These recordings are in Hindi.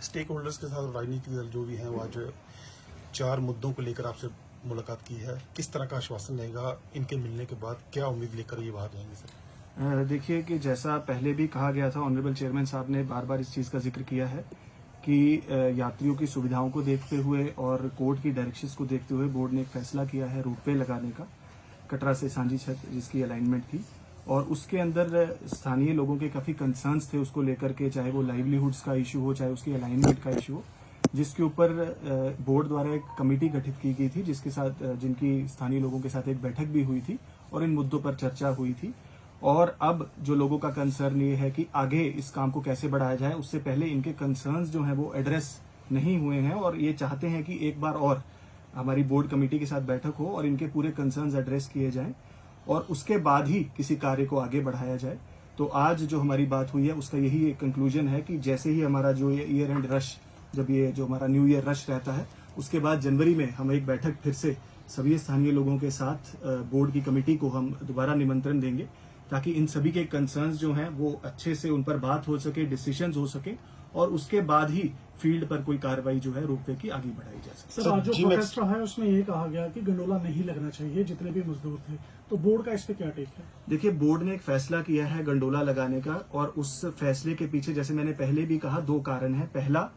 स्टेक होल्डर्स के साथ राजनीतिक दल जो भी हैं वो आज 4 मुद्दों को लेकर आपसे मुलाकात की है। किस तरह का आश्वासन रहेगा इनके मिलने के बाद? क्या उम्मीद लेकर ये बाहर जाएंगे सर? देखिए कि जैसा पहले भी कहा गया था, ऑनरेबल चेयरमैन साहब ने बार बार इस चीज़ का जिक्र किया है कि यात्रियों की सुविधाओं को देखते हुए और कोर्ट की डायरेक्शंस को देखते हुए बोर्ड ने एक फैसला किया है रोपवे लगाने का कटरा से सांझी छत, जिसकी अलाइनमेंट थी। और उसके अंदर स्थानीय लोगों के काफ़ी कंसर्न्स थे उसको लेकर के, चाहे वो लाइवलीहुड्स का इशू हो, चाहे उसकी अलाइनमेंट का इशू हो, जिसके ऊपर बोर्ड द्वारा एक कमेटी गठित की गई थी, जिसके साथ जिनकी स्थानीय लोगों के साथ एक बैठक भी हुई थी और इन मुद्दों पर चर्चा हुई थी। और अब जो लोगों का कंसर्न ये है कि आगे इस काम को कैसे बढ़ाया जाए, उससे पहले इनके कंसर्न्स जो हैं वो एड्रेस नहीं हुए हैं और ये चाहते हैं कि एक बार और हमारी बोर्ड कमेटी के साथ बैठक हो और इनके पूरे कंसर्न्स एड्रेस किए जाएं और उसके बाद ही किसी कार्य को आगे बढ़ाया जाए। तो आज जो हमारी बात हुई है उसका यही एक कंक्लूजन है कि जैसे ही हमारा जो ये ईयर एंड रश, जब ये जो हमारा न्यू ईयर रश रहता है, उसके बाद जनवरी में हम एक बैठक फिर से सभी स्थानीय लोगों के साथ बोर्ड की कमेटी को हम दोबारा निमंत्रण देंगे, ताकि इन सभी के कंसर्न्स जो हैं वो अच्छे से उन पर बात हो सके, डिसीजंस हो सके और उसके बाद ही फील्ड पर कोई कार्रवाई जो है रोपवे की आगे बढ़ाई जा सके। सर, आज जो प्रोटेस्ट रहा है उसमें ये कहा गया कि गंडोला नहीं लगना चाहिए जितने भी मजदूर थे, तो बोर्ड का इस पे क्या टेक है? देखिए, बोर्ड ने एक फैसला किया है गंडोला लगाने का और उस फैसले के पीछे, जैसे मैंने पहले भी कहा, 2 कारण है। पहला,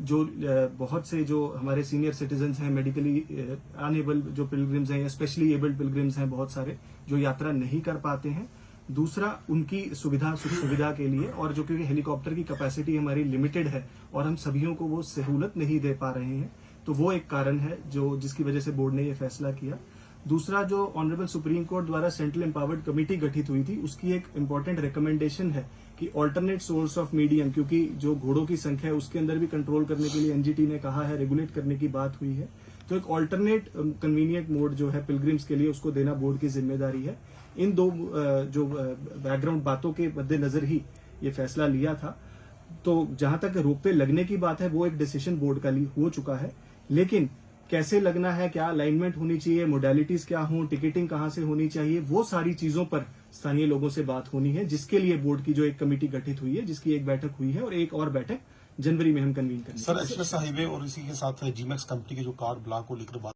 जो बहुत से जो हमारे सीनियर सिटीजन्स हैं, मेडिकली अनएबल जो पिलग्रिम्स हैं या स्पेशली एबल्ड पिलग्रिम्स हैं, बहुत सारे जो यात्रा नहीं कर पाते हैं। दूसरा, उनकी सुविधा के लिए, और जो क्योंकि हेलीकॉप्टर की कैपेसिटी हमारी लिमिटेड है और हम सभियों को वो सहूलत नहीं दे पा रहे हैं, तो वो एक कारण है जो जिसकी वजह से बोर्ड ने ये फैसला किया। दूसरा, जो ऑनरेबल सुप्रीम कोर्ट द्वारा सेंट्रल एम्पावर्ड कमेटी गठित हुई थी, उसकी एक इम्पोर्टेंट रिकमेंडेशन है कि ऑल्टरनेट सोर्स ऑफ मीडियम, क्योंकि जो घोड़ों की संख्या है उसके अंदर भी कंट्रोल करने के लिए एनजीटी ने कहा है, रेगुलेट करने की बात हुई है, तो एक ऑल्टरनेट कन्वीनियंट मोड जो है पिलग्रिम्स के लिए, उसको देना बोर्ड की जिम्मेदारी है। इन 2 जो बैकग्राउंड बातों के मद्देनजर ही ये फैसला लिया था। तो जहां तक रोपवे लगने की बात है, वो एक डिसीजन बोर्ड का हो चुका है, लेकिन कैसे लगना है, क्या अलाइनमेंट होनी चाहिए, मोडालिटीज क्या हो, टिकटिंग कहां से होनी चाहिए, वो सारी चीजों पर स्थानीय लोगों से बात होनी है, जिसके लिए बोर्ड की जो एक कमेटी गठित हुई है, जिसकी एक बैठक हुई है और एक और बैठक जनवरी में हम कन्वीन करेंगे। सर, एक्सप्रेस हाईवे और इसी के साथ जीमैक्स कंपनी के जो कार ब्लॉक को लेकर बात